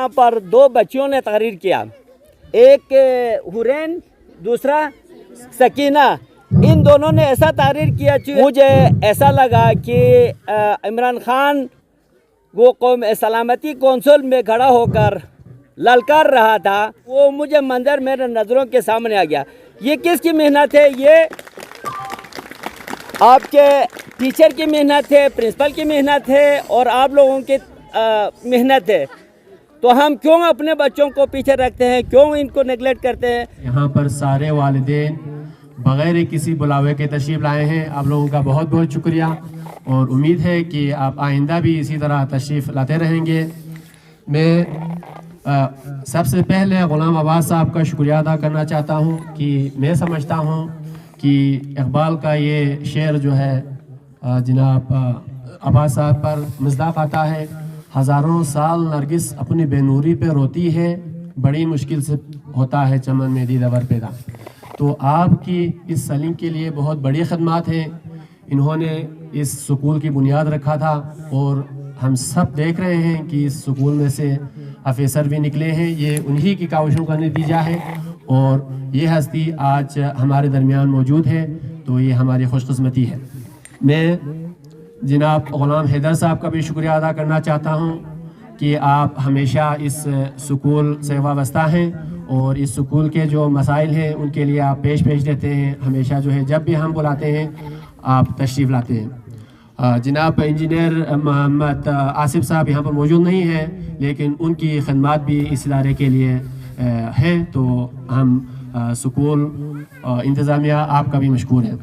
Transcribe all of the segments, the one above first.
यहाँ पर दो बच्चियों ने तकरीर किया, एक हुरैन दूसरा सकीना। इन दोनों ने ऐसा तकरीर किया, मुझे ऐसा लगा कि इमरान खान वो कौम सलामती कौंसिल में खड़ा होकर ललकार रहा था, वो मुझे मंजर मेरे नज़रों के सामने आ गया। ये किसकी मेहनत है? ये आपके टीचर की मेहनत है, प्रिंसिपल की मेहनत है और आप लोगों की मेहनत है। तो हम क्यों अपने बच्चों को पीछे रखते हैं, क्यों इनको नेगलेक्ट करते हैं? यहाँ पर सारे वालिदैन बग़ैर किसी बुलावे के तशरीफ़ लाए हैं। आप लोगों का बहुत बहुत शुक्रिया और उम्मीद है कि आप आइंदा भी इसी तरह तशरीफ़ लाते रहेंगे। मैं सबसे पहले ग़ुलाम अब्बास साहब का शुक्रिया अदा करना चाहता हूँ कि मैं समझता हूँ कि इक़बाल का ये शेर जो है जनाब अब्बास साहब पर मज़दाक़ आता है। हज़ारों साल नरगिस अपनी बेनूरी पे रोती है, बड़ी मुश्किल से होता है चमन में दीदावर पैदा। तो आपकी इस सलीम के लिए बहुत बड़ी खदमात हैं। इन्होंने इस स्कूल की बुनियाद रखा था और हम सब देख रहे हैं कि इस स्कूल में से अफसर भी निकले हैं। ये उन्हीं की काविशों का नतीजा है और ये हस्ती आज हमारे दरमियान मौजूद है, तो ये हमारी खुशकिस्मती है। मैं जनाब ग़ुलाम हैदर साहब का भी शुक्रिया अदा करना चाहता हूँ कि आप हमेशा इस स्कूल से वाबस्ता हैं और इस स्कूल के जो मसाइल हैं उनके लिए आप पेश देते हैं। हमेशा जो है जब भी हम बुलाते हैं आप तशरीफ़ लाते हैं। जनाब इंजीनियर मोहम्मद आसिफ साहब यहाँ पर मौजूद नहीं हैं, लेकिन उनकी खदमात भी इस इदारे के लिए हैं, तो हम स्कूल इंतज़ामिया आपका भी मशकूर है।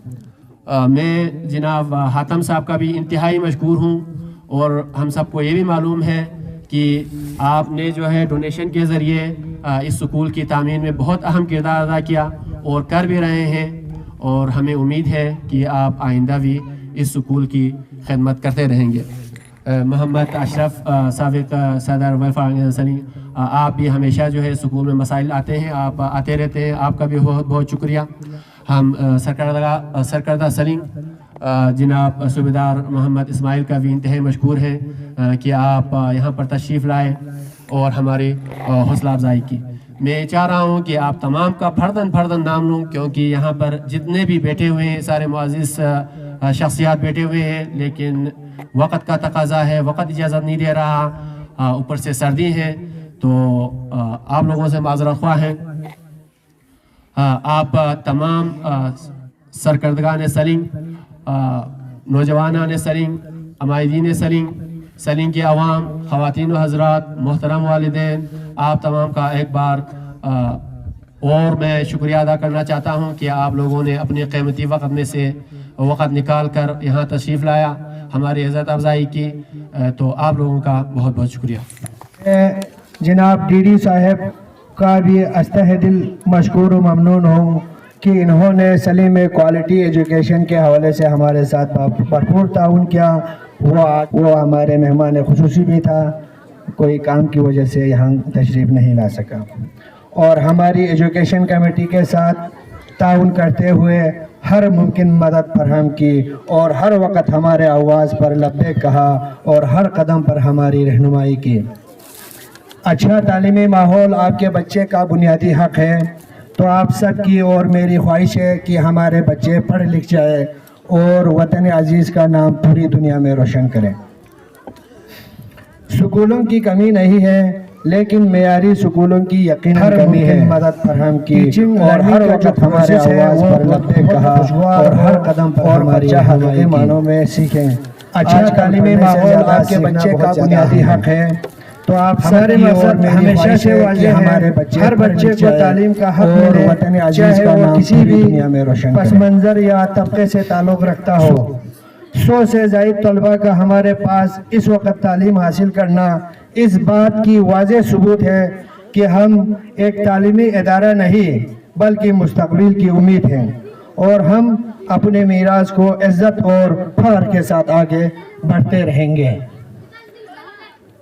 मैं जनाब हातम साहब का भी इंतहाई मशकूर हूँ और हम सबको ये भी मालूम है कि आपने जो है डोनेशन के ज़रिए इस स्कूल की तामीर में बहुत अहम किरदार अदा किया और कर भी रहे हैं और हमें उम्मीद है कि आप आइंदा भी इस स्कूल की खिदमत करते रहेंगे। मोहम्मद अशरफ साबिक सदर वफ़ा सलीम, आप भी हमेशा जो है स्कूल में मसाइल आते हैं, आप आते रहते हैं, आपका भी बहुत बहुत शुक्रिया। हम सरकर्दा सलीम जनाब सूबेदार मोहम्मद इस्माइल का भी इंतहाई मशकूर हैं कि आप यहाँ पर तशरीफ़ लाए और हमारी हौसला अफजाई की। मैं चाह रहा हूँ कि आप तमाम का फर्दन नाम लूँ, क्योंकि यहाँ पर जितने भी बैठे हुए हैं सारे मुअज़्ज़िज़ शख्सियात बैठे हुए हैं, लेकिन वक़्त का तकाज़ा है, वक़्त इजाज़त नहीं दे रहा, ऊपर से सर्दी है, तो आप लोगों से माज़रत ख़्वाह हैं। आप तमाम सरकर्दगान सलीम, नौजवानान सलीम, अमायदीन सलीम, सलीम की आवाम, ख़वातीन व हज़रात, मोहतरम वालिदैन, आप तमाम का एक बार और मैं शुक्रिया अदा करना चाहता हूँ कि आप लोगों ने अपने क़ीमती वक़्त में से वक़्त निकाल कर यहाँ तशरीफ़ लाया, हमारी इज़्ज़त अफ़ज़ाई की, तो आप लोगों का बहुत बहुत शुक्रिया। जनाब डीडी साहब का भी अस्तहे दिल मशकूर व ममनून हूँ कि इन्होंने सलीम में क्वालिटी एजुकेशन के हवाले से हमारे साथ भरपूर ताउन किया। वो हमारे मेहमान खुसूसी भी था, कोई काम की वजह से यहाँ तशरीफ़ नहीं ला सका, और हमारी एजुकेशन कमेटी के साथ ताउन करते हुए हर मुमकिन मदद फरहम की और हर वक्त हमारे आवाज़ पर लब्बैक कहा और हर कदम पर हमारी रहनुमाई की। अच्छा तालीमी माहौल आपके बच्चे का बुनियादी हक़ है, तो आप सब की और मेरी ख्वाहिश है कि हमारे बच्चे पढ़ लिख जाए और वतन अजीज़ का नाम पूरी दुनिया में रोशन करें। स्कूलों की कमी नहीं है, लेकिन मेयारी स्कूलों की यकीनन कमी है। मदद फरहम की और हर वक्त हमारे आवाज़ पर लब्बैक कहा और हर कदम पर हमारी हक़ मानों में सीखें। अच्छा तालीमी माहौल आपके बच्चे का बुनियादी हक़ है, तो आप सारे मकसद हमेशा से वाज़ेह हमारे बच्चे हर बच्चे को तालीम का हक़ मिले, वतन अजीज़ का नाम किसी भी दुनिया में रोशन पस मंज़र या तबके से ताल्लुक़ रखता हो। 100 से ज़ायद तलबा का हमारे पास इस वक्त तालीम हासिल करना इस बात की वाज़ेह सबूत है कि हम एक तालीमी इदारा नहीं बल्कि मुस्तक़बिल की उम्मीद हैं, और हम अपने मीरास को इज़्ज़त और फ़ख्र के साथ आगे बढ़ते रहेंगे।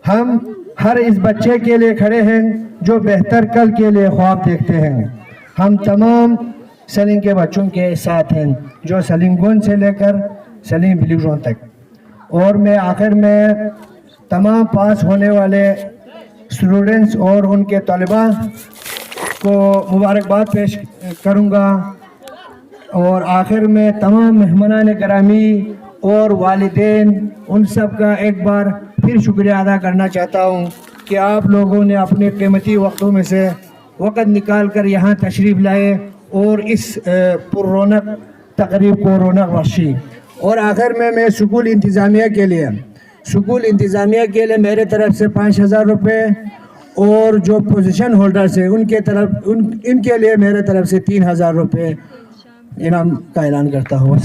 हम हर इस बच्चे के लिए खड़े हैं जो बेहतर कल के लिए ख्वाब देखते हैं। हम तमाम सलीम के बच्चों के साथ हैं, जो सलीम गुन से लेकर सलीम बिलीग्रों तक, और मैं आखिर में तमाम पास होने वाले स्टूडेंट्स और उनके तलबा को मुबारकबाद पेश करूँगा। और आखिर में तमाम मेहमानान करामी और वालिदैन उन सब का एक बार फिर शुक्रिया अदा करना चाहता हूँ कि आप लोगों ने अपने कीमती वक्तों में से वक़्त निकाल कर यहाँ तशरीफ़ लाए और इस पुररौनक तकरीब को रौनक बख्शी। और आखिर में मैं स्कूल इंतज़ामिया के लिए मेरे तरफ से 5,000 रुपये और जो पोजीशन होल्डर्स हैं इनके लिए मेरे तरफ से 3,000 रुपये इनाम का ऐलान करता हूँ।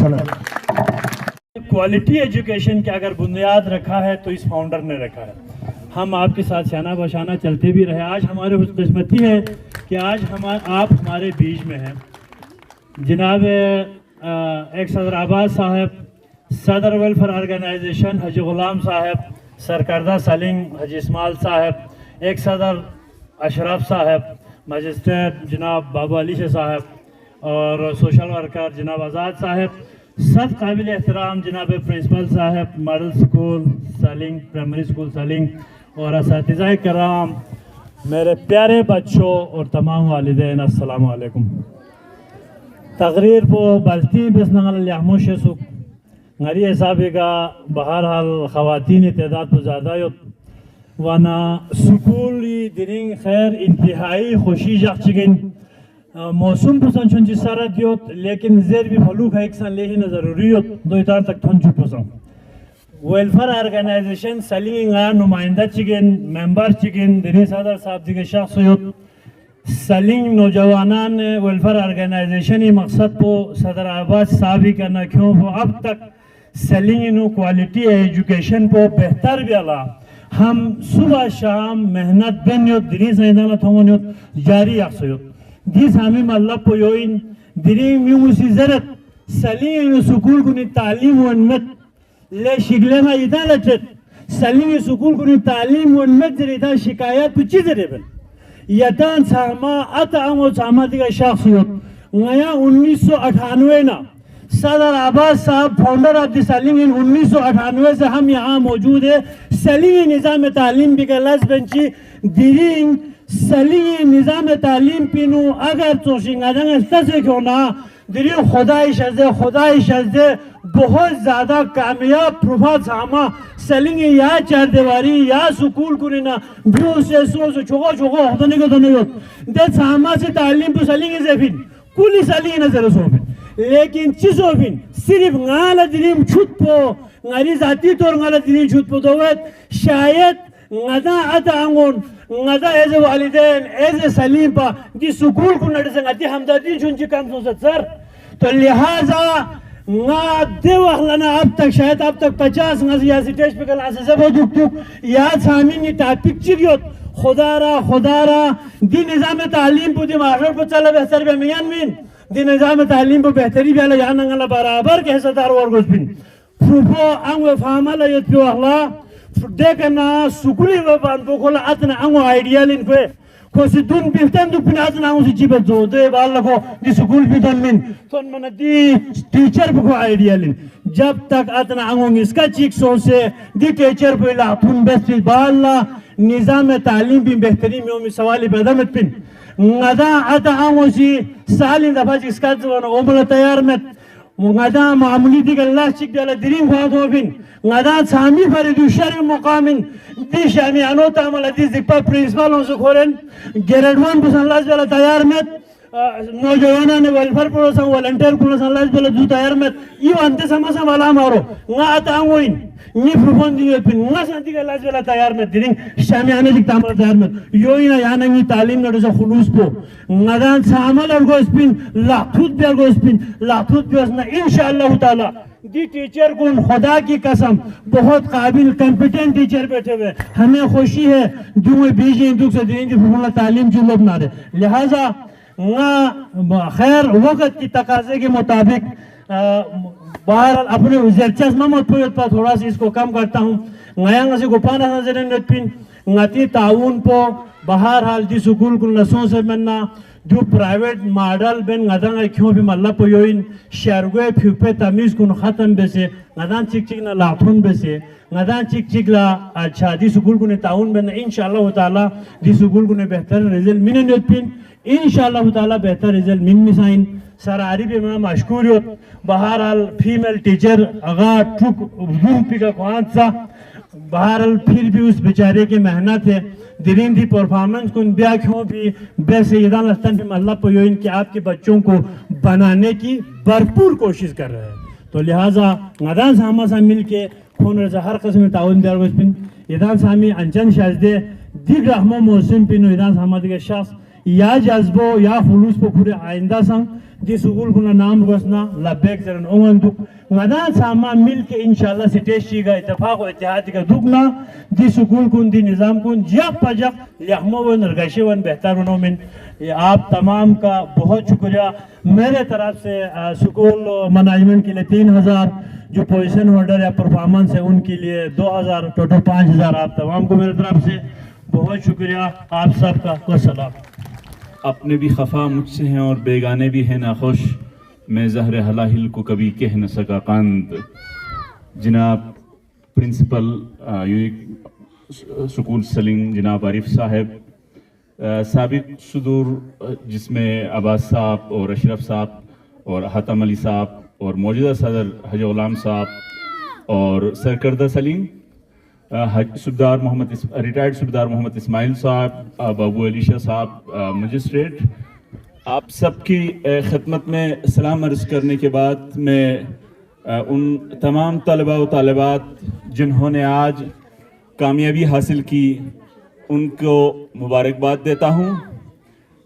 क्वालिटी एजुकेशन का अगर बुनियाद रखा है तो इस फाउंडर ने रखा है। हम आपके साथ शाना बशाना चलते भी रहे। आज हमारे खुशकिस्मती है कि आज आप हमारे बीच में हैं। जनाब एक सदर आबाद साहब, सदर वेलफेयर ऑर्गेनाइजेशन हाजी गुलाम साहब, सरकर्दा सलिंग हाजी इस्माइल साहब, एक सदर अशरफ साहब, मजिस्ट्रेट जनाब बाबू अली शाह साहब और सोशल वर्कर जनाब आज़ाद साहब, सब काबिल एहतराम जनाब प्रिंसिपल साहब model school selling, primary school selling और असातिज़ा कराम, मेरे प्यारे बच्चों और तमाम वालिदैन, अस्सलाम वालेकुम। तकरीर पो बल्ती बस नगल यामुश सुक ngari hisabiga बहरहाल ख़वातीन तादाद तो ज़्यादा यो वाना स्कूली दिनिंग खैर इंतहाई खुशी जख्चिगिन मौसम पसंद छुन जिसारा दियोत लेकिन ज़ेर भी फलूक है एक सन लेहिन ज़रूरी हो दो इतार तक थन चुप पसंद वेलफेयर ऑर्गेनाइजेशन सलिंगा नुमाइंदा चिगिन मेंबर चिगिन दिनी सदर साहब दिगे शख्स योत सलिंग नौजवानान वेलफेयर ऑर्गेनाइजेशन ही मकसद को सदर आबाद साबिक करना क्यों वो अब तक सलिंग नो क्वालिटी एजुकेशन को बेहतर भी अला हम सुबह शाम मेहनत बन यो दिनी सैदाना थोंगन यो जारी अक्सयो दिस हमें मल्लब को योइन दिनी म्यूसी जरत सलिंग स्कूल को नि तालीम वन्नत ले शिगले में इधर लचत सलिंग स्कूल को नि तालीम वन्नत जरिदा शिकायत पुची जरेबन यदान सामा अतांगो सामा दिगा शख्स यो नया 1998 ना सदर आबाद साहब फाउंडर ऑफ द सलिंग इन 1998 से हम यहाँ मौजूद है। सलिंग निज़ाम तालीम भी गलस बंची दिरिंग सलिंग निज़ाम तालीम पिनु अगर तोशिंग आदंग से क्यों ना दिरिंग खुदाई शज़े बहुत ज़्यादा कामयाब प्रोफात सामा सलिंग या चार दीवारी या स्कूल कुरिना ब्यू से सो चोगा होने को दोनों यो दे सामा से तालीम तो सलिंग से फिर कुली सलिंग नजर सोफिन लेकिन चीज़ों बिन सिर्फ गाला दिलीम छुट पो गारी जाती तौर गाला दिलीम छुट पो तो वह शायद गादा आता आंगोन गादा ऐसे वालिदैन ऐसे सलीम पा जी स्कूल को नड़ से गाती हमदादी चुनची काम सोचत सर तो लिहाजा ना देवहलना अब तक शायद अब तक 50 या स्टेज पे कल आसे सब दुख याद सामीन ये टॉपिक चिगियोत खुदारा दी निज़ाम तालीम पुदी माशर को चला बेहतर बे मियान मिन दी निज़ाम तालीम को बेहतरी भी आला यहाँ नंगला बराबर के हिस्सेदार और गुस्बिन फुफो आंगो फामाला युद्ध अल्लाह देखना सुकुली व बांधो खोला अतना आंगो आइडियल इनके कोसी दुन बिल्टन दुन आतना आंगो सी चिपे जो दे बाल लगो दी सुकुल भी दुन मिन तो मन दी टीचर को आइडियल इन जब तक अतना आंगो इसका चीक सो से दी टीचर को लातुन बेस्ट बाल निज़ाम तालीम भी बेहतरी में उम्मीद सवाली पैदा मत pin ngada ata angosi salin da faji skazwana omla tayar met ngada maamuli diga Allah chik dala dirin khado bin ngada sami faridu shar muqamin di shami anota amala di zikpa principal on khoren grade 1 pusan Allah dala tayar met नौजवाना ने welfare programme volunteer police अल्लाह जल दू तैयार में ये अंत समसा वाला मारो ना आता अंगोइन नी प्रोफोन दिए पिन ना शांति का अल्लाह जल तैयार में दिरिंग शामियाने दिख तामर तैयार में यो ही ना याना की तालीम नडो से खुलूस पो नदान सामल और गोस्पिन लाखुत भी ना इंशाअल्लाह ताला दी टीचर को खुदा की कसम बहुत काबिल कंपिटेंट टीचर बैठे हुए हमें खुशी है दुए बीज हिंदू से देंगे तालीम जो लोग ना रहे लिहाजा खैर वक्त की तकाजे के मुताबिक बाहर अपने जरचस मत पर थोड़ा सा इसको कम करता हूँ नया से गोपाना नजर पिन ngati taun po بہرحال دی سکول کن لسوں سے مننا جو پرائیویٹ ماڈل بین غدان کیوں بھی ملہ پویوین شہرگوے پھیوپے تمیز کن ختم بیسے غدان چک چک نا لاٹھون بیسے غدان چک چک لا اچھا دی سکول کن تعاون بین انشاءاللہ تعالی دی سکول کن بہتر رزل من نیت پین انشاءاللہ تعالی بہتر رزل من مسائن سر عربی میں مشکوریت بہرحال فیمیل ٹیچر اگا ٹھک روح پی کا کوانت سا بہرحال پھر بھی اس بیچارے کے محنت ہے دلین دی پرفارمنس کن بیا کیوں بھی بے سیدان لستن بھی اللہ پویوین کہ آپ کے بچوں کو بنانے کی بھرپور کوشش کر رہے ہیں تو لہٰذا غدان ساما سا مل کے خون رضا ہر قسم تعاون دیار وز پن ادان سامی انچن شازدے دیگ رحمہ موسم پن ادان ساما دیگه شخص یا جذبو یا خلوص پو پورے آئندہ سنگ دی سکول کنا نام گوشنا لبیک زرن اون دو غدان ساما مل کے انشاءاللہ سٹیج چیگا اتفاق و اتحادی کا دکنا دی سکول کن دی نظام کن جب پجب لحمو و نرگشی ون بہتر ونو من آپ تمام کا بہت شکریہ میرے طرف سے سکول منیجمنٹ کے لیے 3000 جو پوزیشن ہولڈر یا پرفارمنس ہے ان کے لیے 2000 ٹوٹل 5000 آپ تمام کو میرے طرف سے بہت شکریہ آپ سب کا والسلام اپنے بھی خفا مجھ سے ہیں اور بیگانے بھی ہیں ناخوش میں زہر حلاہل کو کبھی کہہ نہ سکا قاند جناب پرنسپل سکول سلنگ جناب عارف صاحب سابق صدور جس میں عباس صاحب اور اشرف صاحب اور حاتم علی صاحب اور موجودہ صدر حج غلام صاحب اور سرکردہ سلیم ریٹائرڈ صوبیدار محمد اسماعیل صاحب بابو علی شاہ صاحب مجسٹریٹ آپ سب کی خدمت میں سلام عرض کرنے کے بعد میں ان تمام طلباء و طالبات جنہوں نے آج کامیابی حاصل کی ان کو مبارکباد دیتا ہوں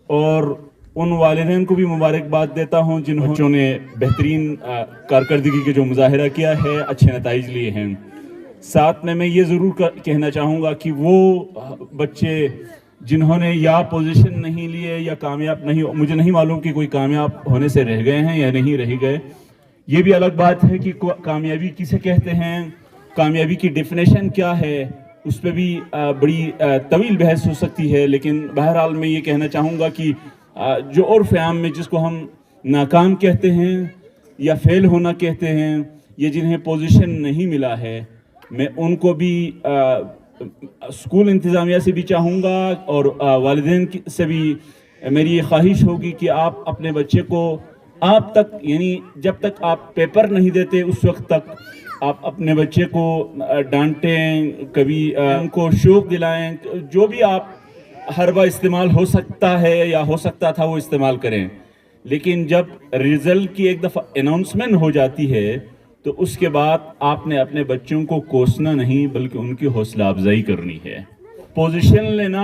اور ان والدین کو بھی مبارکباد دیتا ہوں جنہوں نے بہترین کارکردگی کے جو مظاہرہ کیا ہے اچھے نتائج لیے ہیں ساتھ میں یہ ضرور کہنا چاہوں گا کہ وہ بچے جنہوں نے یا پوزیشن نہیں لیے یا کامیاب نہیں مجھے نہیں معلوم کہ کوئی کامیاب ہونے سے رہ گئے ہیں یا نہیں رہ گئے یہ بھی الگ بات ہے کہ کامیابی کسے کہتے ہیں کامیابی کی ڈیفینیشن کیا ہے اس پہ بھی بڑی طویل بحث ہو سکتی ہے لیکن بہرحال میں یہ کہنا چاہوں گا کہ جو عرف عام میں جس کو ہم ناکام کہتے ہیں یا فیل ہونا کہتے ہیں یہ جنہیں پوزیشن نہیں ملا ہے میں ان کو بھی اسکول انتظامیہ سے بھی چاہوں گا اور والدین سے بھی میری یہ خواہش ہوگی کہ آپ اپنے بچے کو آپ تک یعنی جب تک آپ پیپر نہیں دیتے اس وقت تک آپ اپنے بچے کو ڈانٹیں کبھی ان کو شوق دلائیں جو بھی آپ حربہ استعمال ہو سکتا ہے یا ہو سکتا تھا وہ استعمال کریں لیکن جب ریزلٹ کی ایک دفعہ اناؤنسمنٹ ہو جاتی ہے تو اس کے بعد آپ نے اپنے بچوں کو کوسنا نہیں بلکہ ان کی حوصلہ افزائی کرنی ہے پوزیشن لینا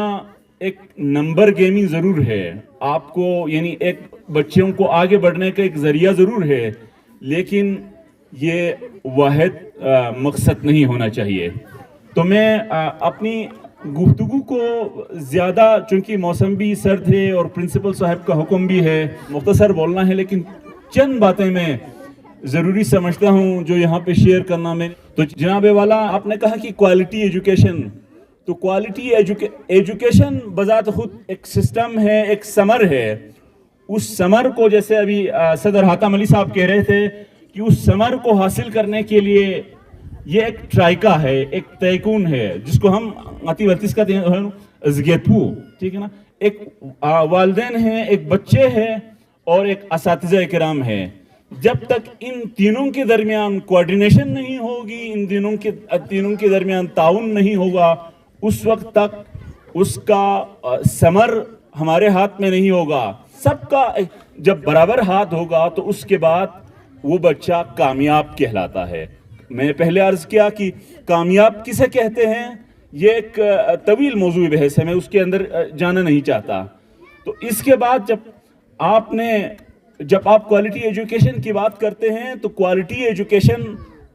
ایک نمبر گیمنگ ضرور ہے آپ کو یعنی ایک بچوں کو آگے بڑھنے کا ایک ذریعہ ضرور ہے لیکن یہ واحد مقصد نہیں ہونا چاہیے تو میں اپنی گفتگو کو زیادہ چونکہ موسم بھی سرد ہے اور پرنسپل صاحب کا حکم بھی ہے مختصر بولنا ہے لیکن چند باتیں میں ضروری سمجھتا ہوں جو یہاں پہ شیئر کرنا میں تو جناب والا آپ نے کہا کہ کوالٹی ایجوکیشن تو کوالٹی ایجوکیشن بذات خود ایک سسٹم ہے ایک سمر ہے اس سمر کو جیسے ابھی صدر حاتم علی صاحب کہہ رہے تھے کہ اس سمر کو حاصل کرنے کے لیے یہ ایک ٹرائکا ہے ایک تیکون ہے جس کو ہم غتی ورتیس کہتے ہیں ازگیتپو ٹھیک ہے نا ایک والدین ہیں ایک بچے ہیں اور ایک اساتذہ کرام ہے جب تک ان تینوں کے درمیان کوارڈینیشن نہیں ہوگی ان تینوں کے درمیان تعاون نہیں ہوگا اس وقت تک اس کا ثمر ہمارے ہاتھ میں نہیں ہوگا سب کا جب برابر ہاتھ ہوگا تو اس کے بعد وہ بچہ کامیاب کہلاتا ہے میں نے پہلے عرض کیا کہ کامیاب کسے کہتے ہیں یہ ایک طویل موضوع بحث ہے میں اس کے اندر جانا نہیں چاہتا تو اس کے بعد جب آپ کوالٹی ایجوکیشن کی بات کرتے ہیں تو کوالٹی ایجوکیشن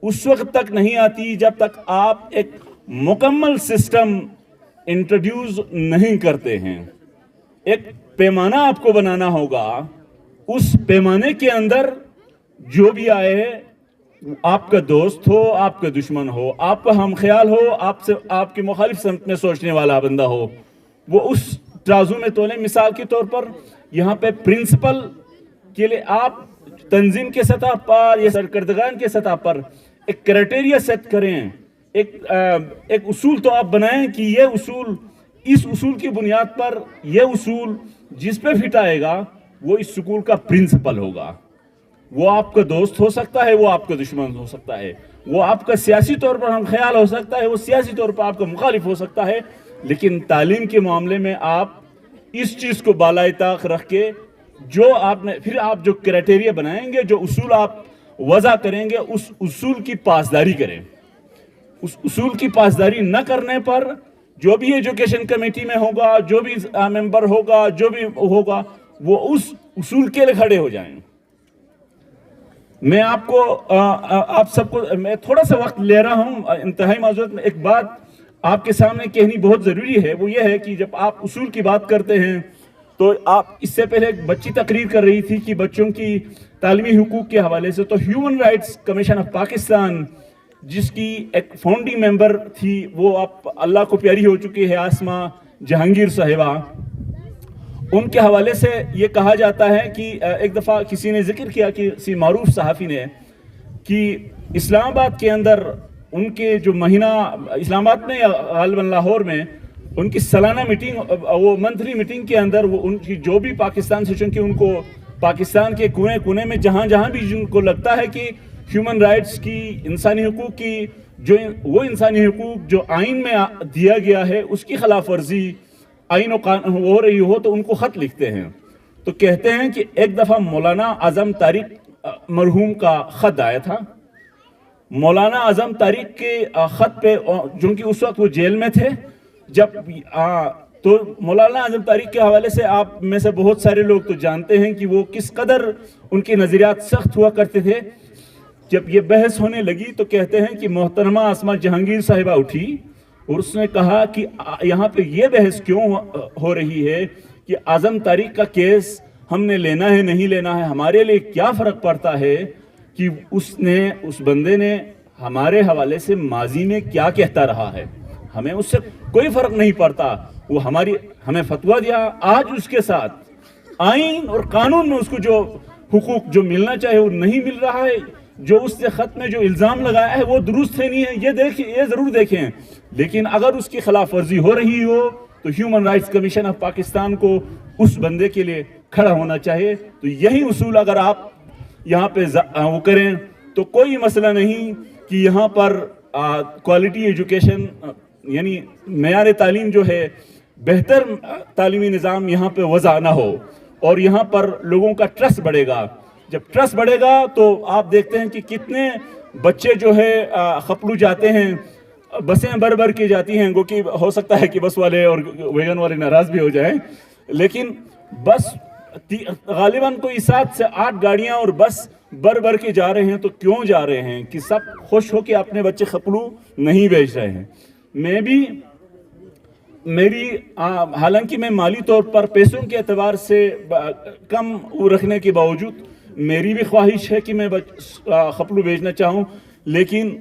اس وقت تک نہیں آتی جب تک آپ ایک مکمل سسٹم انٹروڈیوس نہیں کرتے ہیں ایک پیمانہ آپ کو بنانا ہوگا اس پیمانے کے اندر جو بھی آئے آپ کا دوست ہو آپ کا دشمن ہو آپ کا ہم خیال ہو آپ کے مخالف سمت میں سوچنے والا بندہ ہو وہ اس ترازو میں تولیں. مثال کے طور پر یہاں پہ پرنسپل کے لیے آپ تنظیم کے سطح پر یا سرکردگان کے سطح پر ایک کرائٹیریا سیٹ کریں, ایک اصول تو آپ بنائیں کہ یہ اصول, اس اصول کی بنیاد پر یہ اصول جس پہ فٹ آئے گا وہ اس سکول کا پرنسپل ہوگا. وہ آپ کا دوست ہو سکتا ہے, وہ آپ کا دشمن ہو سکتا ہے, وہ آپ کا سیاسی طور پر ہم خیال ہو سکتا ہے, وہ سیاسی طور پر آپ کا مخالف ہو سکتا ہے, لیکن تعلیم کے معاملے میں آپ اس چیز کو بالائے طاق رکھ کے جو آپ نے پھر آپ جو کرائٹیریا بنائیں گے, جو اصول آپ وضع کریں گے, اس اصول کی پاسداری کریں. اس اصول کی پاسداری نہ کرنے پر جو بھی ایجوکیشن کمیٹی میں ہوگا, جو بھی ممبر ہوگا, جو بھی ہوگا, وہ اس اصول کے لیے کھڑے ہو جائیں. میں آپ کو آپ سب کو میں تھوڑا سا وقت لے رہا ہوں, انتہائی معذرت میں. ایک بات آپ کے سامنے کہنی بہت ضروری ہے, وہ یہ ہے کہ جب آپ اصول کی بات کرتے ہیں تو آپ اس سے پہلے ایک بچی تقریر کر رہی تھی کہ بچوں کی تعلیمی حقوق کے حوالے سے, تو human rights commission of Pakistan جس کی ایک فاؤنڈنگ ممبر تھی, وہ آپ اللہ کو پیاری ہو چکی ہے, آسما جہانگیر صاحبہ, ان کے حوالے سے یہ کہا جاتا ہے کہ ایک دفعہ کسی نے ذکر کیا کہ کسی معروف صحافی نے کہ اسلام آباد کے اندر ان کے جو مہینہ اسلام آباد میں یا غالباً لاہور میں ان کی سالانہ میٹنگ, وہ منتھلی میٹنگ کے اندر وہ ان کی جو بھی پاکستان سے, چونکہ ان کو پاکستان کے کونے کونے میں جہاں جہاں بھی جن کو لگتا ہے کہ ہیومن رائٹس کی, انسانی حقوق کی, جو وہ انسانی حقوق جو آئین میں دیا گیا ہے اس کی خلاف ورزی آئین و قانون ہو رہی ہو, تو ان کو خط لکھتے ہیں. تو کہتے ہیں کہ ایک دفعہ مولانا اعظم طارق مرحوم کا خط آیا تھا. مولانا اعظم طارق کے خط پہ, جو کہ اس وقت وہ جیل میں تھے, جب تو مولانا اعظم طارق کے حوالے سے آپ میں سے بہت سارے لوگ تو جانتے ہیں کہ وہ کس قدر ان کے نظریات سخت ہوا کرتے تھے. جب یہ بحث ہونے لگی تو کہتے ہیں کہ محترمہ آسما جہانگیر صاحبہ اٹھی اور اس نے کہا کہ یہاں پہ یہ بحث کیوں ہو رہی ہے کہ اعظم طارق کا کیس ہم نے لینا ہے نہیں لینا ہے, ہمارے لیے کیا فرق پڑتا ہے کہ اس بندے نے ہمارے حوالے سے ماضی میں کیا کہتا رہا ہے, ہمیں اس سے کوئی فرق نہیں پڑتا. وہ ہمیں فتویٰ دیا, آج اس کے ساتھ آئین اور قانون میں اس کو جو حقوق جو ملنا چاہے وہ نہیں مل رہا ہے, جو اس سے خط میں جو الزام لگایا ہے وہ درست ہے نہیں ہے, یہ ضرور دیکھیں. لیکن اگر اس کی خلاف ورزی ہو رہی ہو تو human rights commission of Pakistan کو اس بندے کے لیے کھڑا ہونا چاہیے. تو یہی اصول اگر آپ یہاں پہ وہ کریں تو کوئی مسئلہ نہیں کہ یہاں پر کوالٹی ایجوکیشن یعنی معیار تعلیم جو ہے, بہتر تعلیمی نظام یہاں پہ وضع نہ ہو, اور یہاں پر لوگوں کا ٹرسٹ بڑھے گا. جب ٹرسٹ بڑھے گا تو آپ دیکھتے ہیں کہ کتنے بچے جو ہے خپلو جاتے ہیں, بسیں بھر کے جاتی ہیں, گو کہ ہو سکتا ہے کہ بس والے اور ویگن والے ناراض بھی ہو جائیں, لیکن بس غالباً کوئی 7 سے 8 گاڑیاں اور بس بھر کے جا رہے ہیں. تو کیوں جا رہے ہیں کہ سب خوش ہو کے اپنے بچے خپلو نہیں بیچ رہے ہیں. حالانکہ میں مالی طور پر پیسوں کے اعتبار سے کم رکھنے کے باوجود میری بھی خواہش ہے کہ میں خپلو بیچنا چاہوں, لیکن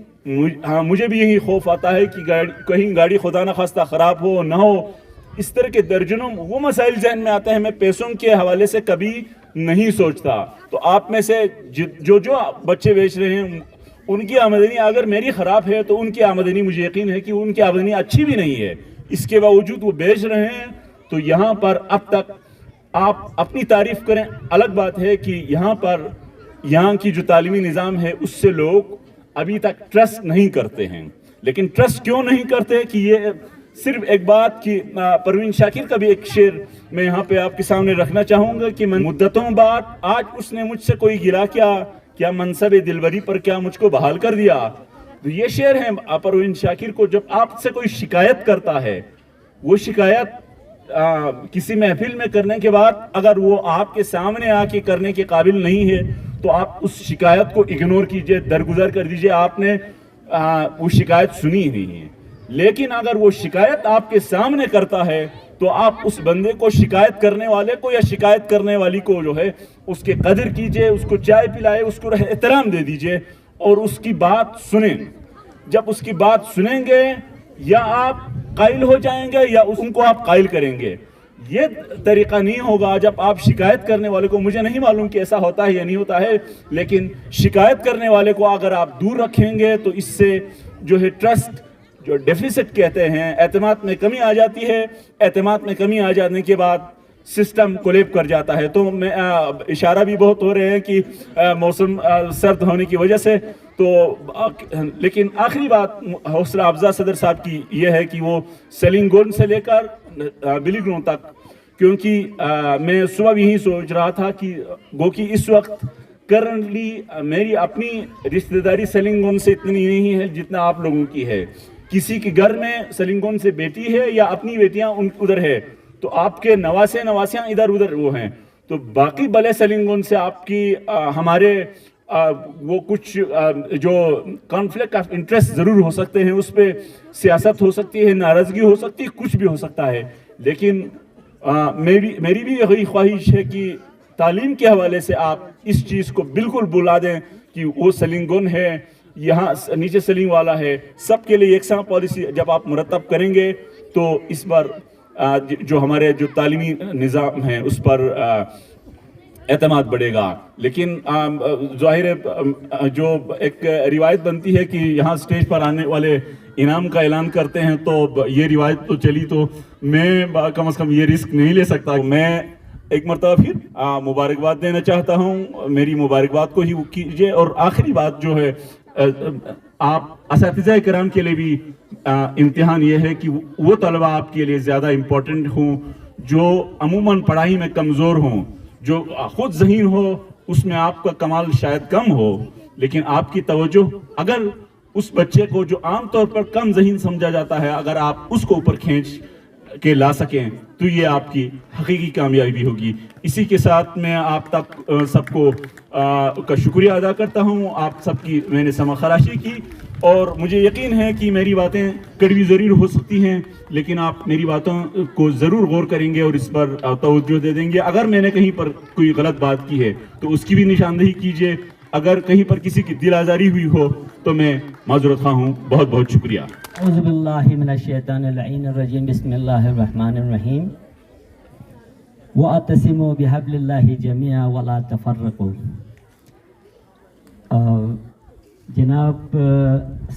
مجھے بھی یہی خوف آتا ہے کہ کہیں گاڑی خدا نہ خواستہ خراب ہو نہ ہو. اس طرح کے درجنوں وہ مسائل ذہن میں آتے ہیں, میں پیسوں کے حوالے سے کبھی نہیں سوچتا. تو آپ میں سے جو بچے بیچ رہے ہیں ان کی آمدنی اگر میری خراب ہے تو ان کی آمدنی مجھے یقین ہے کہ ان کی آمدنی اچھی بھی نہیں ہے, اس کے باوجود وہ بیچ رہے ہیں. تو یہاں پر اب تک آپ اپنی تعریف کریں, الگ بات ہے کہ یہاں کی جو تعلیمی نظام ہے اس سے لوگ ابھی تک ٹرسٹ نہیں کرتے ہیں. لیکن ٹرسٹ کیوں نہیں کرتے کہ یہ صرف ایک بات کہ پروین شاکر کا بھی ایک شعر میں یہاں پہ آپ کے سامنے رکھنا چاہوں گا کہ مدتوں بعد آج اس نے مجھ سے کوئی گلا کیا منصب دلبری پر کیا مجھ کو بحال کر دیا. تو یہ شعر ہے پروین شاکر کو. جب آپ سے کوئی شکایت کرتا ہے, وہ شکایت کسی محفل میں کرنے کے بعد اگر وہ آپ کے سامنے آ کے کرنے کے قابل نہیں ہے تو آپ اس شکایت کو اگنور کیجئے, درگزر کر دیجئے, آپ نے وہ شکایت سنی نہیں ہے. لیکن اگر وہ شکایت آپ کے سامنے کرتا ہے تو آپ اس بندے کو, شکایت کرنے والے کو یا شکایت کرنے والی کو جو ہے اس کے قدر کیجئے, اس کو چائے پلائے, اس کو احترام دے دیجئے اور اس کی بات سنیں. جب اس کی بات سنیں گے یا آپ قائل ہو جائیں گے یا ان کو آپ قائل کریں گے. یہ طریقہ نہیں ہوگا. جب آپ شکایت کرنے والے کو, مجھے نہیں معلوم کہ ایسا ہوتا ہے یا نہیں ہوتا ہے, لیکن شکایت کرنے والے کو اگر آپ دور رکھیں گے تو اس سے جو ہے ٹرسٹ, جو ڈیفیسٹ کہتے ہیں, اعتماد میں کمی آ جاتی ہے. اعتماد میں کمی آ جانے کے بعد سسٹم کولیپ کر جاتا ہے. تو میں اشارہ بھی بہت ہو رہے ہیں کہ موسم سرد ہونے کی وجہ سے, تو لیکن آخری بات حوصلہ افزا صدر صاحب کی یہ ہے کہ وہ سلنگون سے لے کر بلی گراؤنڈ تک, کیونکہ میں صبح بھی یہی سوچ رہا تھا کہ گو کہ اس وقت کرنٹلی میری اپنی رشتہ داری سلنگون سے اتنی نہیں ہے جتنا آپ لوگوں کی ہے. کسی کے گھر میں سلنگون سے بیٹی ہے یا اپنی بیٹیاں ادھر ہے, تو آپ کے نواسیاں ادھر ادھر وہ ہیں. تو باقی بلے سلنگون سے آپ کی ہمارے وہ کچھ جو کانفلکٹ آف انٹرسٹ ضرور ہو سکتے ہیں, اس پہ سیاست ہو سکتی ہے, ناراضگی ہو سکتی ہے, کچھ بھی ہو سکتا ہے. لیکن میری بھی یہی خواہش ہے کہ تعلیم کے حوالے سے آپ اس چیز کو بالکل بلا دیں کہ وہ سلنگون ہے, یہاں نیچے سلنگ والا ہے. سب کے لیے یکساں پالیسی جب آپ مرتب کریں گے تو اس پر جو ہمارے جو تعلیمی نظام ہے اس پر اعتماد بڑھے گا. لیکن ظاہر ہے جو ایک روایت بنتی ہے کہ یہاں سٹیج پر آنے والے انعام کا اعلان کرتے ہیں, تو یہ روایت تو چلی, تو میں کم از کم یہ رسک نہیں لے سکتا. میں ایک مرتبہ پھر مبارکباد دینا چاہتا ہوں. میری مبارکباد کو ہی کیجیے. اور آخری بات جو ہے, آپ اساتذہ کرام کے لیے بھی امتحان یہ ہے کہ وہ طلبہ آپ کے لیے زیادہ امپورٹنٹ ہوں جو عموماً پڑھائی میں کمزور ہوں, جو خود ذہین ہو, اس میں آپ کا کمال شاید کم ہو, لیکن آپ کی توجہ اگر اس بچے کو جو عام طور پر کم ذہین سمجھا جاتا ہے, اگر آپ اس کو اوپر کھینچ کے لا سکیں تو یہ آپ کی حقیقی کامیابی ہوگی. اسی کے ساتھ میں آپ تک سب کو کا شکریہ ادا کرتا ہوں. آپ سب کی میں نے سمع خراشی کی, اور مجھے یقین ہے کہ میری باتیں کڑوی ضرور ہو سکتی ہیں, لیکن آپ میری باتوں کو ضرور غور کریں گے اور اس پر توجہ دے دیں گے. اگر میں نے کہیں پر کوئی غلط بات کی ہے تو اس کی بھی نشاندہی کیجیے. اگر کہیں پر کسی کی دل آزاری ہوئی ہو تو میں معذرت خواہ ہوں. بہت بہت شکریہ. اعوذ باللہ من الشیطان اللعین الرجیم. بسم اللہ الرحمن الرحیم. وَاعْتَصِمُوا بِحَبْلِ اللَّهِ جَمِيعًا وَلَا تَفَرَّقُوا. جناب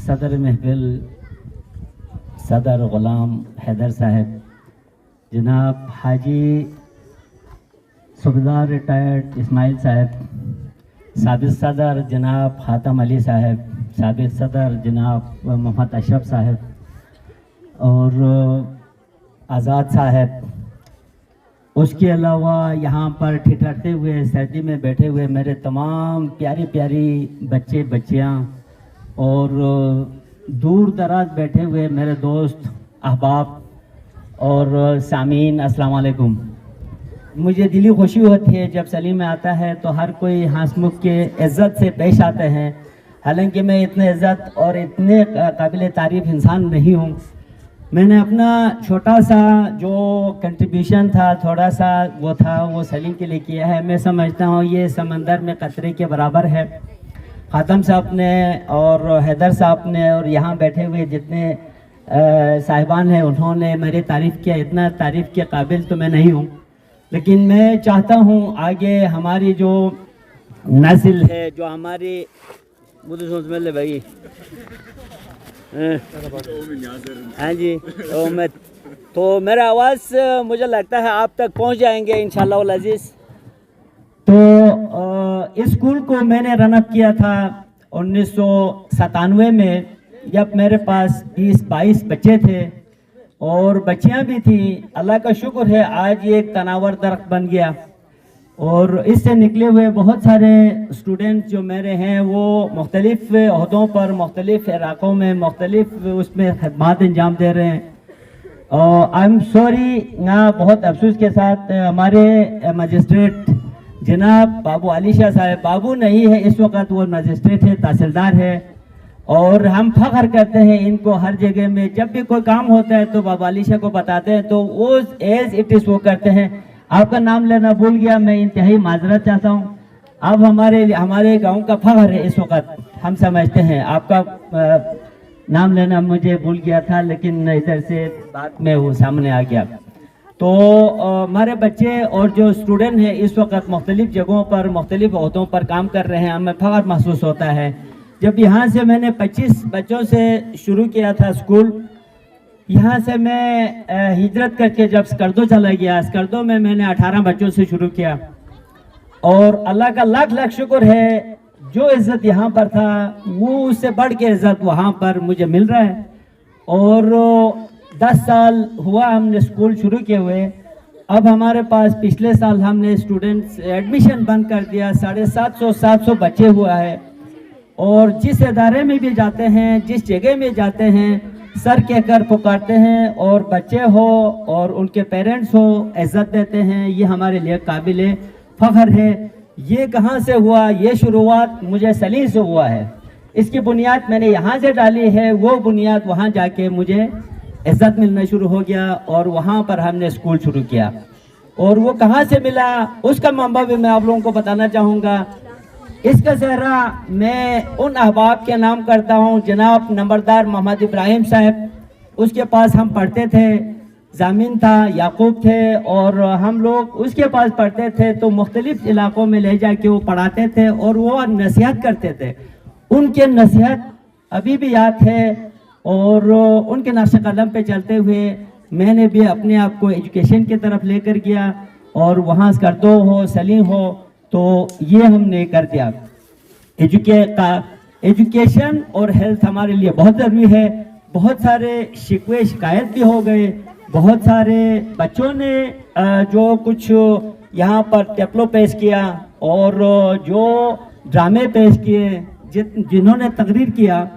صدر محفل صدر غلام حیدر صاحب, جناب حاجی صوبیدار ریٹائرڈ اسماعیل صاحب, سابق صدر جناب خاتم علی صاحب, سابق صدر جناب محمد اشرف صاحب, اور آزاد صاحب, اس کے علاوہ یہاں پر ٹھٹھرتے ہوئے سردی میں بیٹھے ہوئے میرے تمام پیاری پیاری بچے بچیاں, اور دور دراز بیٹھے ہوئے میرے دوست احباب اور سامعین, السلام علیکم. مجھے دلی خوشی ہوتی ہے جب سلیم میں آتا ہے تو ہر کوئی ہنس مکھ کے عزت سے پیش آتے ہیں, حالانکہ میں اتنے عزت اور اتنے قابل تعریف انسان نہیں ہوں. میں نے اپنا چھوٹا سا جو کنٹریبیوشن تھا, تھوڑا سا وہ تھا, وہ سلیم کے لیے کیا ہے. میں سمجھتا ہوں یہ سمندر میں قطرے کے برابر ہے. خاتم صاحب نے اور حیدر صاحب نے اور یہاں بیٹھے ہوئے جتنے صاحبان ہیں انہوں نے میری تعریف کیا. اتنا تعریف کے قابل تو میں نہیں ہوں, لیکن میں چاہتا ہوں آگے ہماری جو نسل ہے, جو ہماری بھائی ہاں جی, تو میرا آواز مجھے لگتا ہے آپ تک پہنچ جائیں گے انشاءاللہ العزیز. تو اس اسکول کو میں نے رن اپ کیا تھا 1997 میں, جب میرے پاس 20-22 بچے تھے اور بچیاں بھی تھیں. اللہ کا شکر ہے آج یہ ایک تناور درخت بن گیا, اور اس سے نکلے ہوئے بہت سارے اسٹوڈنٹ جو میرے ہیں وہ مختلف عہدوں پر, مختلف علاقوں میں, مختلف اس میں خدمات انجام دے رہے ہیں. آئی ایم سوری, بہت افسوس کے ساتھ ہمارے مجسٹریٹ جناب بابو علی شاہ صاحب, بابو نہیں ہے اس وقت, وہ مجسٹریٹ ہے, تحصیلدار ہے, اور ہم فخر کرتے ہیں ان کو ہر جگہ میں. جب بھی کوئی کام ہوتا ہے تو بابو علی شاہ کو بتاتے ہیں, تو وہ ایز اٹ از وہ کرتے ہیں. آپ کا نام لینا بھول گیا, میں انتہائی معذرت چاہتا ہوں. اب ہمارے گاؤں کا فخر ہے اس وقت, ہم سمجھتے ہیں آپ کا नाम लेना मुझे भूल गया था, लेकिन इधर से बाद में वो सामने आ गया। तो हमारे बच्चे और जो स्टूडेंट हैं इस वक्त मुख्तलिफ़ जगहों पर मुख्तलिफ़ ओहदों पर काम कर रहे हैं। हमें फ़ख्र महसूस होता है। जब यहाँ से मैंने 25 बच्चों से शुरू किया था स्कूल, यहाँ से मैं हिजरत करके जब स्कर्दो चला गया, स्कर्दो में मैंने 18 बच्चों से शुरू किया, और अल्लाह का लाख लाख शुक्र है, जो इज़्ज़त यहाँ पर था वो उससे बढ़ के इज़्ज़त वहाँ पर मुझे मिल रहा है। और 10 साल हुआ हमने स्कूल शुरू किए हुए। अब हमारे पास पिछले साल हमने स्टूडेंट्स एडमिशन बंद कर दिया, 750 बच्चे हुआ है। और जिस इदारे में भी जाते हैं, जिस जगह में जाते हैं, सर कहकर पुकारते हैं, और बच्चे हो और उनके पेरेंट्स हो इज़्ज़त देते हैं। ये हमारे लिए काबिल फ़ख्र है। ये कहाँ से हुआ? ये शुरुआत मुझे सलीम से हुआ है। इसकी बुनियाद मैंने यहाँ से डाली है, वो बुनियाद वहाँ जाके मुझे इज़्ज़त मिलना शुरू हो गया, और वहाँ पर हमने स्कूल शुरू किया। और वो कहाँ से मिला उसका मंबा भी मैं आप लोगों को बताना चाहूँगा। इसका सेहरा मैं उन अहबाब के नाम करता हूँ। जनाब नंबरदार मोहम्मद इब्राहिम साहब, उसके पास हम पढ़ते थे। जामिन था, याकूब थे, और हम लोग उसके पास पढ़ते थे। तो मुख्तलिफ़ इलाक़ों में ले जाके वो पढ़ाते थे और वो नसीहत करते थे। उनके नसीहत अभी भी याद है, और उनके नक्श कदम पे चलते हुए मैंने भी अपने आप को एजुकेशन की तरफ लेकर गया, और वहाँ स्कर्दो हो, सलीम हो, तो ये हमने कर दिया। एजुकेशन और हेल्थ हमारे लिए बहुत ज़रूरी है। बहुत सारे शिकवे शिकायत भी हो गए। बहुत सारे बच्चों ने जो कुछ यहाँ पर टेप्लो पेश किया और जो ड्रामे पेश किए, जिन्होंने तकरीर किया,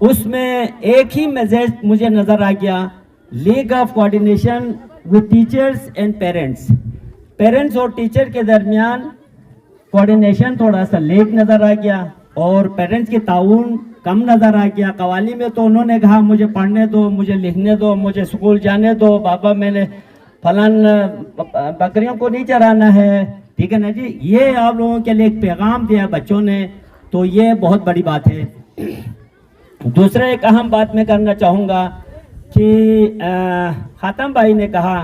उसमें एक ही मैसेज मुझे नज़र आ गया, league of coordination with teachers and parents. Parents और टीचर के दरमियान कोऑर्डिनेशन थोड़ा सा लेक नज़र आ गया, और पेरेंट्स की ताउन कम नज़र आ गया। कवाली में तो उन्होंने कहा मुझे पढ़ने दो, मुझे लिखने दो, मुझे स्कूल जाने दो, बाबा मैंने फलान बकरियों को नहीं चराना है, ठीक है ना जी। ये आप लोगों के लिए एक पैगाम दिया बच्चों ने, तो ये बहुत बड़ी बात है। दूसरा एक अहम बात मैं करना चाहूँगा कि खातम भाई ने कहा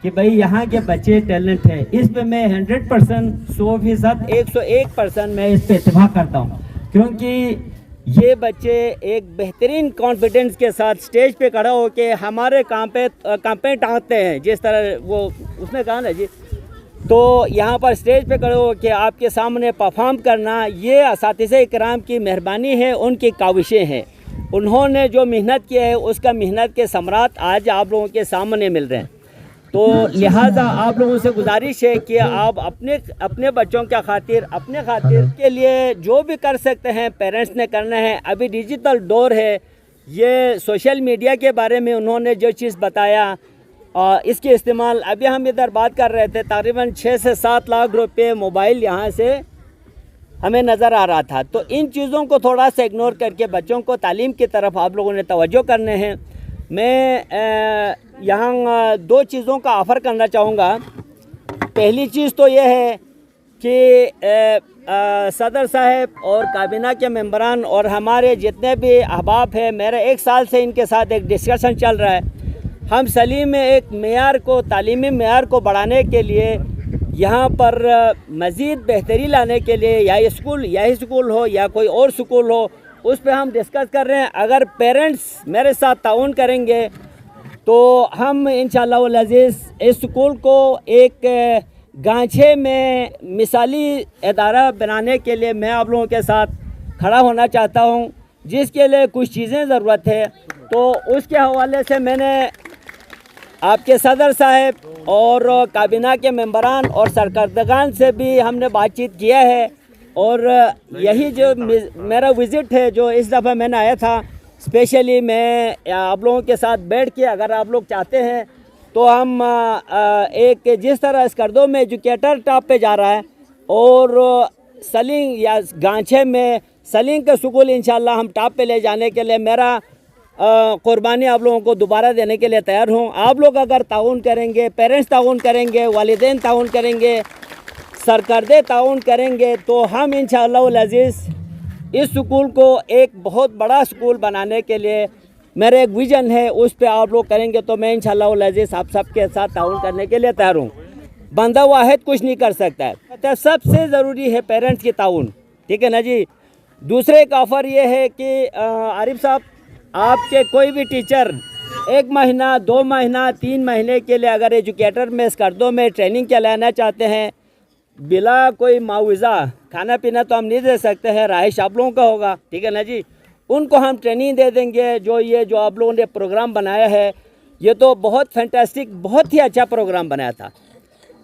कि भाई यहाँ के बच्चे टैलेंट है। इस पे मैं 100%, 100%, 101% मैं इस पे इत्तेफाक करता हूँ, क्योंकि ये बच्चे एक बेहतरीन कॉन्फिडेंस के साथ स्टेज पे खड़ा होके हमारे काम पे टाँगते हैं, जिस तरह वो उसने कहा ना जी। तो यहाँ पर स्टेज पे खड़े होके आपके सामने परफॉर्म करना, ये असातिज़े इकराम की मेहरबानी है, उनकी काविशें हैं। उन्होंने जो मेहनत की है उसका मेहनत के समरात आज आप लोगों के सामने मिल रहे हैं। तो लिहाजा आप लोगों से गुजारिश है कि आप अपने बच्चों के खातिर, अपने खातिर के लिए जो भी कर सकते हैं पेरेंट्स ने करना है। अभी डिजिटल दौर है, ये सोशल मीडिया के बारे में उन्होंने जो चीज़ बताया, इसके इस्तेमाल, अभी हम इधर बात कर रहे थे, तकरीबन 6 से 7 लाख रुपए मोबाइल यहाँ से हमें नज़र आ रहा था। तो इन चीज़ों को थोड़ा सा इग्नोर करके बच्चों को तालीम की तरफ आप लोगों ने तवज्जो करने हैं। मैं यहाँ 2 चीज़ों का ऑफ़र करना चाहूँगा। पहली चीज़ तो यह है कि सदर साहब और काबीना के मेंबरान और हमारे जितने भी अहबाब हैं, मेरा 1 साल से इनके साथ एक डिस्कशन चल रहा है। हम सलीम में एक मेयार को, तालीमी मेयार को बढ़ाने के लिए, यहाँ पर मज़ीद बेहतरी लाने के लिए, या ये स्कूल, यही स्कूल हो या कोई और स्कूल हो, उस पे हम डिस्कस कर रहे हैं। अगर पेरेंट्स मेरे साथ ताउन करेंगे तो हम इंशाअल्लाह अज़ीज़ इस स्कूल को एक गांचे में मिसाली इदारा बनाने के लिए मैं आप लोगों के साथ खड़ा होना चाहता हूं, जिसके लिए कुछ चीज़ें ज़रूरत है। तो उसके हवाले से मैंने आपके सदर साहब और काबीना के मेंबरान और सरकर्दगान से भी हमने बातचीत किया है, और यही जो मेरा विज़िट है जो इस दफ़ा मैंने आया था, स्पेशली मैं आप लोगों के साथ बैठ के, अगर आप लोग चाहते हैं तो हम एक जिस तरह स्कर्दो में एजुकेटर टॉप पे जा रहा है, और सलिंग या गांचे में सलिंग का स्कूल इंशाल्लाह हम टॉप पे ले जाने के लिए मेरा कुर्बानी आप लोगों को दोबारा देने के लिए तैयार हूँ। आप लोग अगर ताउन करेंगे, पेरेंट्स ताउन करेंगे, वालिदैन ताउन करेंगे, सरकर्दे ताउन करेंगे, तो हम इंशाअल्लाह अज़ीज़ इस स्कूल को एक बहुत बड़ा स्कूल बनाने के लिए मेरा एक विज़न है, उस पे आप लोग करेंगे तो मैं इंशाअल्लाह अज़ीज़ आप सबके साथ ताउन करने के लिए तैयार हूँ। बंदा वाहिद कुछ नहीं कर सकता है, तो सबसे ज़रूरी है पेरेंट्स की ताउन, ठीक है ना जी। दूसरे एक ऑफ़र ये है कि आरिफ साहब, आपके कोई भी टीचर 1 महीना 2 महीना 3 महीने के लिए अगर एजुकेटर में स्कर्दों में ट्रेनिंग चलाना चाहते हैं, बिला कोई मुआवजा, खाना पीना तो हम नहीं दे सकते हैं, रहाइश आप लोगों का होगा, ठीक है ना जी। उनको हम ट्रेनिंग दे देंगे। जो आप लोगों ने प्रोग्राम बनाया है, ये तो बहुत फैंटास्टिक, बहुत ही अच्छा प्रोग्राम बनाया था।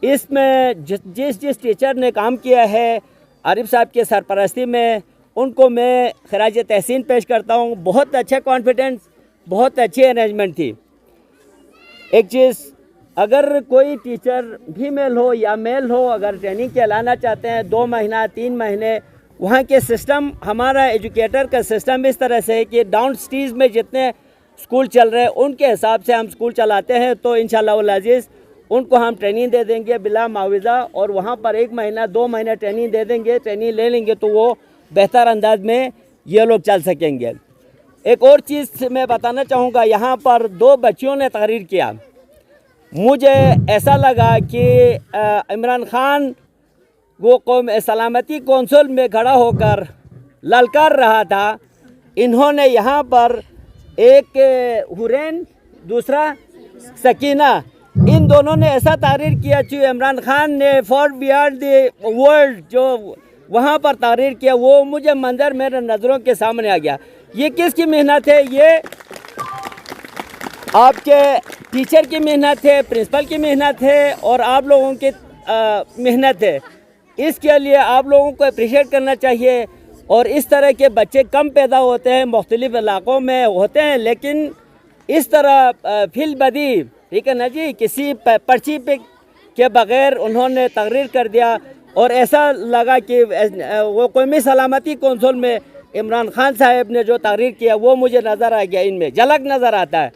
इसमें जिस टीचर ने काम किया है आरिफ साहब के सरपरस्ती में, उनको मैं खराज तहसीन पेश करता हूँ। बहुत अच्छा कॉन्फिडेंस, बहुत अच्छी अरेंजमेंट थी। एक चीज़, अगर कोई टीचर फीमेल हो या मेल हो, अगर ट्रेनिंग चलाना चाहते हैं 2 महीना 3 महीने, वहाँ के सिस्टम, हमारा एजुकेटर का सिस्टम इस तरह से है कि डाउन स्ट्रीज में जितने स्कूल चल रहे हैं उनके हिसाब से हम स्कूल चलाते हैं। तो इंशाअल्लाह अज़ीज़ उनको हम ट्रेनिंग दे देंगे बिला मुआवजा, और वहाँ पर 1 महीना 2 महीना ट्रेनिंग दे देंगे। ट्रेनिंग ले लेंगे तो वो बेहतर अंदाज में ये लोग चल सकेंगे। एक और चीज़ मैं बताना चाहूँगा, यहाँ पर 2 बच्चियों ने तहरीर किया। मुझे ऐसा लगा कि इमरान खान वो कौम सलामती कौंसिल में खड़ा होकर ललकार रहा था, इन्होंने यहाँ पर एक हुरैन, दूसरा सकीना, इन दोनों ने ऐसा तहरीर किया कि इमरान खान ने फॉर बियॉन्ड द वर्ल्ड जो वहाँ पर तहरीर किया, वो मुझे मंजर मेरे नज़रों के सामने आ गया। ये किसकी मेहनत है? ये आपके टीचर की मेहनत है, प्रिंसिपल की मेहनत है, और आप लोगों की मेहनत है। इसके लिए आप लोगों को अप्रिशिएट करना चाहिए। और इस तरह के बच्चे कम पैदा होते हैं, मुख्तलिफ इलाक़ों में होते हैं, लेकिन इस तरह फिल बदी, ठीक है ना जी, किसी पर्ची पे के बग़ैर उन्होंने तकरीर कर दिया, और ऐसा लगा कि वो कौमी सलामती कौंसिल में इमरान खान साहब ने जो तकरीर किया वो मुझे नज़र आ गया, इनमें झलक नज़र आता है।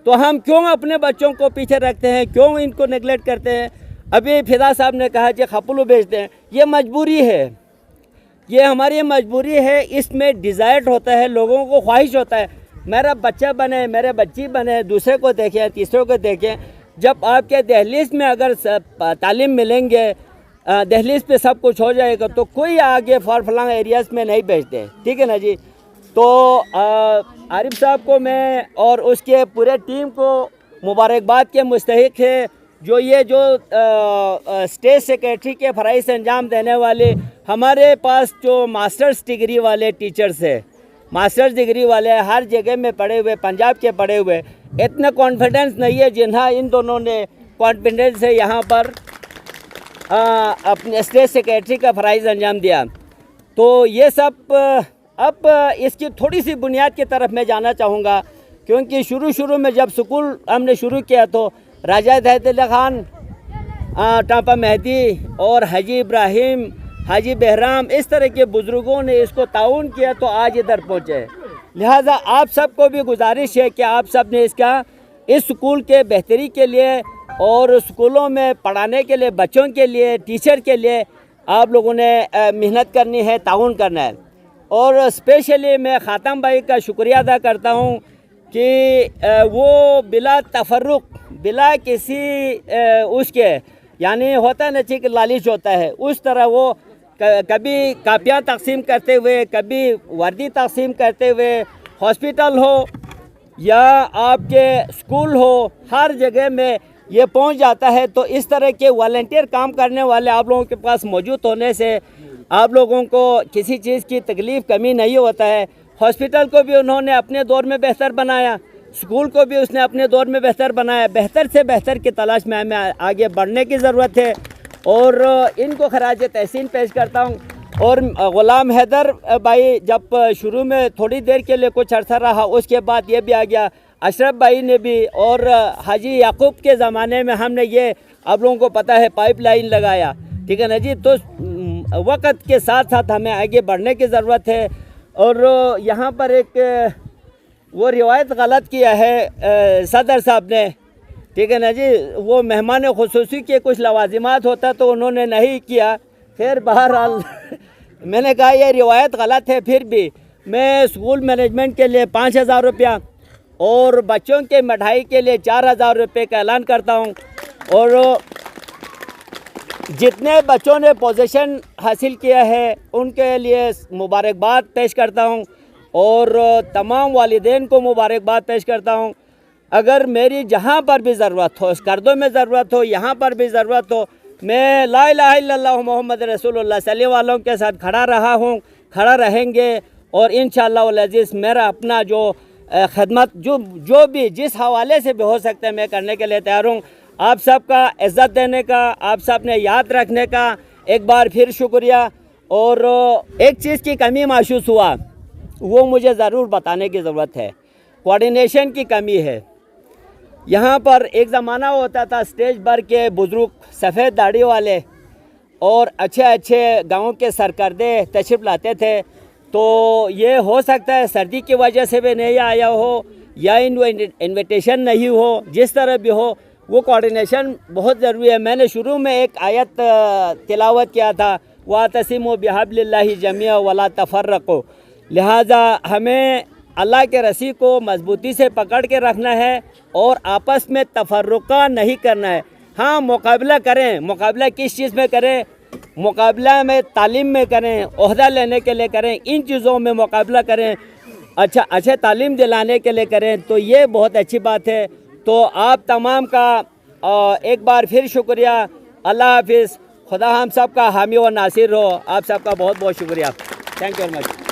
तो हम क्यों अपने बच्चों को पीछे रखते हैं, क्यों इनको नेगलेक्ट करते हैं? अभी फिदा साहब ने कहा कि खपलू बेचते हैं, ये मजबूरी है, ये हमारी मजबूरी है। इसमें डिज़ायर होता है, लोगों को ख्वाहिश होता है मेरा बच्चा बने, मेरे बच्ची बने, दूसरे को देखें, तीसरे को देखें। जब आपके दहलीज में अगर तालीम मिलेंगे, दहलीज पे सब कुछ हो जाएगा, तो कोई आगे फार फलांग एरियाज़ में नहीं भेजते, ठीक है ना जी। तो आरिफ साहब को मैं और उसके पूरे टीम को मुबारकबाद के मुस्तहिक है, जो स्टेट सेक्रेटरी के फ़राइज़ अंजाम देने वाले हमारे पास जो मास्टर्स डिग्री वाले टीचर्स है, मास्टर्स डिग्री वाले हर जगह में पढ़े हुए, पंजाब के पढ़े हुए, इतना कॉन्फिडेंस नहीं है जिन्हें इन दोनों ने कॉन्फिडेंस से यहाँ पर अपने स्टेट सेक्रेटरी का फ़राइज़ अंजाम दिया। तो ये सब, अब इसकी थोड़ी सी बुनियाद की तरफ मैं जाना चाहूँगा, क्योंकि शुरू में जब स्कूल हमने शुरू किया तो राजा हिदायतुल्लाह खान, टापा मेहदी और हाजी इब्राहिम, हाजी बहराम, इस तरह के बुज़ुर्गों ने इसको ताउन किया तो आज इधर पहुँचे। लिहाजा आप सबको भी गुजारिश है कि आप सब ने इस स्कूल के बेहतरी के लिए और स्कूलों में पढ़ाने के लिए, बच्चों के लिए, टीचर के लिए आप लोगों ने मेहनत करनी है, ताउन करना है। और स्पेशली मैं ख़ातम भाई का शुक्रिया अदा करता हूँ कि वो बिला तफर्रुक, बिला किसी उसके, यानी होता है ना कि लालिच होता है, उस तरह वो कभी कापियाँ तकसीम करते हुए, कभी वर्दी तकसीम करते हुए, हॉस्पिटल हो या आपके स्कूल हो, हर जगह में ये पहुंच जाता है। तो इस तरह के वॉलंटियर काम करने वाले आप लोगों के पास मौजूद होने से आप लोगों को किसी चीज़ की तकलीफ़ कमी नहीं होता है। हॉस्पिटल को भी उन्होंने अपने दौर में बेहतर बनाया, स्कूल को भी उसने अपने दौर में बेहतर बनाया। बेहतर से बेहतर की तलाश में हमें आगे बढ़ने की ज़रूरत है, और इनको खराज तहसीन पेश करता हूँ। और ग़ुलाम हैदर भाई जब शुरू में थोड़ी देर के लिए कुछ अर्सा रहा, उसके बाद ये भी आ गया, अशरफ भाई ने भी, और हाजी याकूब के ज़माने में हमने ये आप लोगों को पता है पाइपलाइन लगाया, ठीक है ना जी। तो वक़्त के साथ साथ हमें आगे बढ़ने की ज़रूरत है। और यहाँ पर एक वो रिवायत गलत किया है सदर साहब ने, ठीक है ना जी, वो मेहमान खुसूसी के कुछ लवाजिमात होता तो उन्होंने नहीं किया। खैर बहरहाल میں نے کہا یہ روایت غلط ہے، پھر بھی میں اسکول مینجمنٹ کے لیے 5,000 روپیہ اور بچوں کے مٹھائی کے لیے 4,000 روپے کا اعلان کرتا ہوں، اور جتنے بچوں نے پوزیشن حاصل کیا ہے ان کے لیے مبارکباد پیش کرتا ہوں، اور تمام والدین کو مبارکباد پیش کرتا ہوں۔ اگر میری جہاں پر بھی ضرورت ہو، اسکردوں میں ضرورت ہو، یہاں پر بھی ضرورت ہو، میں لا الہ الا اللہ محمد رسول اللہ صلی اللہ علیہ وسلم کے ساتھ کھڑا رہا ہوں، کھڑا رہیں گے، اور انشاءاللہ العزیز میرا اپنا جو خدمت جو بھی جس حوالے سے بھی ہو سکتا ہے میں کرنے کے لیے تیار ہوں۔ آپ سب کا عزت دینے کا، آپ سب نے یاد رکھنے کا ایک بار پھر شکریہ۔ اور ایک چیز کی کمی محسوس ہوا، وہ مجھے ضرور بتانے کی ضرورت ہے، کوارڈینیشن کی کمی ہے۔ یہاں پر ایک زمانہ ہوتا تھا اسٹیج پر کے بزرگ سفید داڑھی والے اور اچھے گاؤں کے سرکردے تشریف لاتے تھے، تو یہ ہو سکتا ہے سردی کی وجہ سے بھی نہیں آیا ہو یا انویٹیشن نہیں ہو، جس طرح بھی ہو وہ کوارڈینیشن بہت ضروری ہے۔ میں نے شروع میں ایک آیت تلاوت کیا تھا، وَاعْتَصِمُوا بِحَبْلِ اللَّهِ جَمِيعًا وَلَا تَفَرَّقُوا، لہٰذا ہمیں اللہ کے رسی کو مضبوطی سے پکڑ کے رکھنا ہے اور آپس میں تفرقہ نہیں کرنا ہے۔ ہاں مقابلہ کریں، مقابلہ کس چیز میں کریں؟ مقابلہ میں تعلیم میں کریں، عہدہ لینے کے لیے کریں، ان چیزوں میں مقابلہ کریں، اچھے تعلیم دلانے کے لیے کریں، تو یہ بہت اچھی بات ہے۔ تو آپ تمام کا ایک بار پھر شکریہ۔ اللہ حافظ، خدا ہم سب کا حامی و ناصر ہو۔ آپ سب کا بہت بہت شکریہ، تھینک یو ویری مچ۔